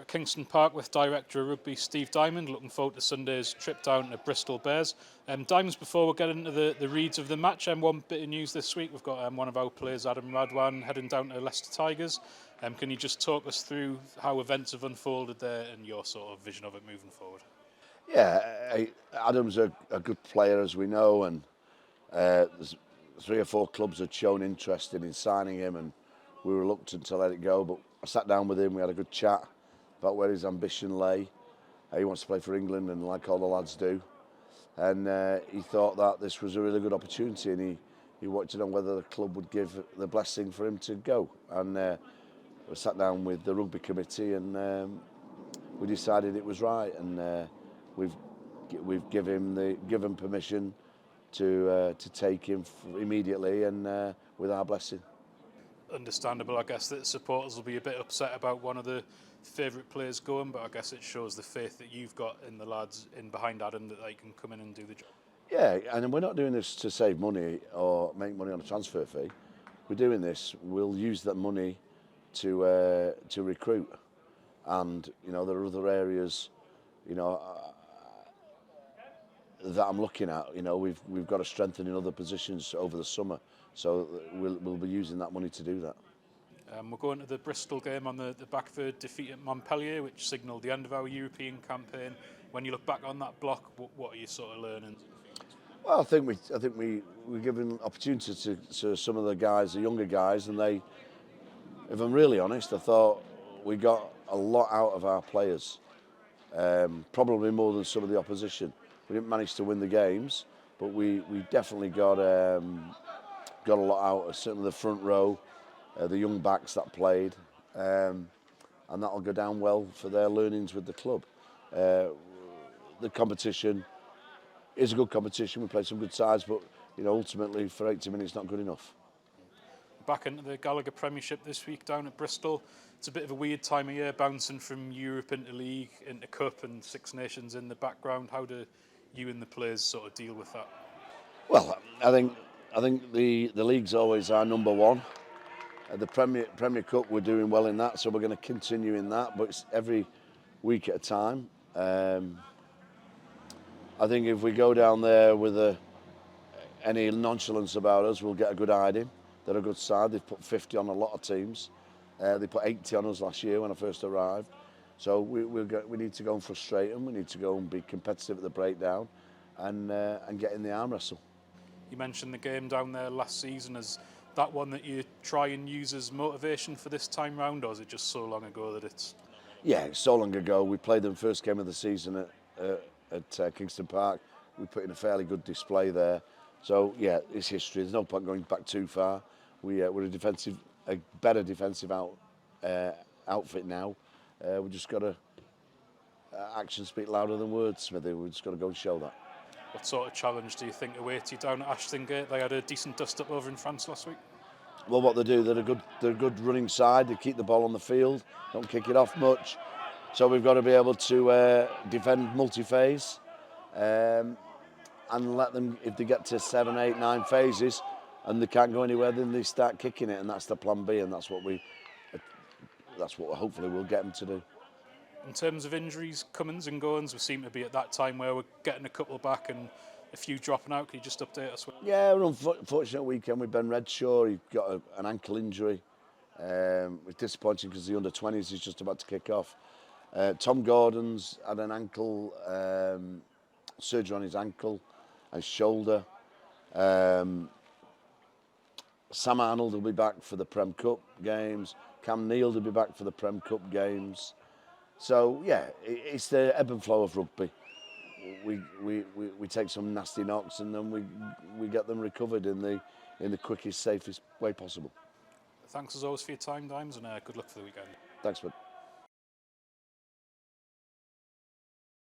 At Kingston Park with Director of Rugby Steve Diamond, looking forward to Sunday's trip down to Bristol Bears. Diamonds, before we get into the reads of the match, one bit of news this week, we've got one of our players, Adam Radwan, heading down to Leicester Tigers. Can you just talk us through how events have unfolded there and your sort of vision of it moving forward? Yeah, Adam's a good player, as we know, and there's 3 or 4 clubs had shown interest in signing him, and we were reluctant to let it go. But I sat down with him, we had a good chat about where his ambition lay. He wants to play for England, and like all the lads do. And he thought that this was a really good opportunity, and he wanted to know whether the club would give the blessing for him to go. And we sat down with the rugby committee, and we decided it was right, and we've given permission to take him immediately, and with our blessing. Understandable, I guess, that supporters will be a bit upset about one of the favourite players going, but I guess it shows the faith that you've got in the lads in behind Adam that they can come in and do the job. Yeah, and we're not doing this to save money or make money on a transfer fee. We're doing this, we'll use that money to recruit, and there are other areas that I'm looking at. We've got to strengthen in other positions over the summer, so we'll be using that money to do that. We're going to the Bristol game on the back of a defeat at Montpellier, which signalled the end of our European campaign. When you look back on that block, what are you sort of learning? Well, I think we're giving opportunity to some of the guys, the younger guys, and they, if I'm really honest, I thought we got a lot out of our players, probably more than some of the opposition. We didn't manage to win the games, but we definitely got a lot out of certainly the front row, the young backs that played, and that'll go down well for their learnings with the club. The competition is a good competition. We played some good sides, but ultimately for 80 minutes not good enough. Back into the Gallagher Premiership this week down at Bristol. It's a bit of a weird time of year, bouncing from Europe into League, into Cup, and Six Nations in the background. How do you and the players sort of deal with that? Well, I think the league's always our number one. The Premier Cup, we're doing well in that, so we're going to continue in that, but it's every week at a time. I think if we go down there with any nonchalance about us, we'll get a good hiding. They're a good side. They've put 50 on a lot of teams. They put 80 on us last year when I first arrived. So we need to go and frustrate them. We need to go and be competitive at the breakdown, and get in the arm wrestle. You mentioned the game down there last season. Is that one that you try and use as motivation for this time round, or is it just so long ago that it's... Yeah, it's so long ago. We played them first game of the season at Kingston Park. We put in a fairly good display there. So yeah, it's history. There's no point going back too far. We're a better defensive outfit now. We just got to actions speak louder than words, Smithy. We've just got to go and show that. What sort of challenge do you think awaits you down at Ashton Gate? They had a decent dust-up over in France last week. Well, what they do, they're a good running side. They keep the ball on the field, don't kick it off much. So we've got to be able to defend multi-phase, and let them, if they get to 7, 8, 9 phases and they can't go anywhere, then they start kicking it, and that's the plan B, and that's what hopefully we'll get them to do. In terms of injuries, comings and goings, we seem to be at that time where we're getting a couple back and a few dropping out. Can you just update us? Yeah, we're unfortunate weekend with Ben Redshaw. He got an ankle injury. It's disappointing because the under-20s is just about to kick off. Tom Gordon's had an ankle surgery on his ankle and shoulder. Sam Arnold will be back for the Prem Cup games. Cam Neal will be back for the Prem Cup games. So yeah, it's the ebb and flow of rugby. We take some nasty knocks, and then we get them recovered in the quickest, safest way possible. Thanks as always for your time, Dimes, and good luck for the weekend. Thanks, man.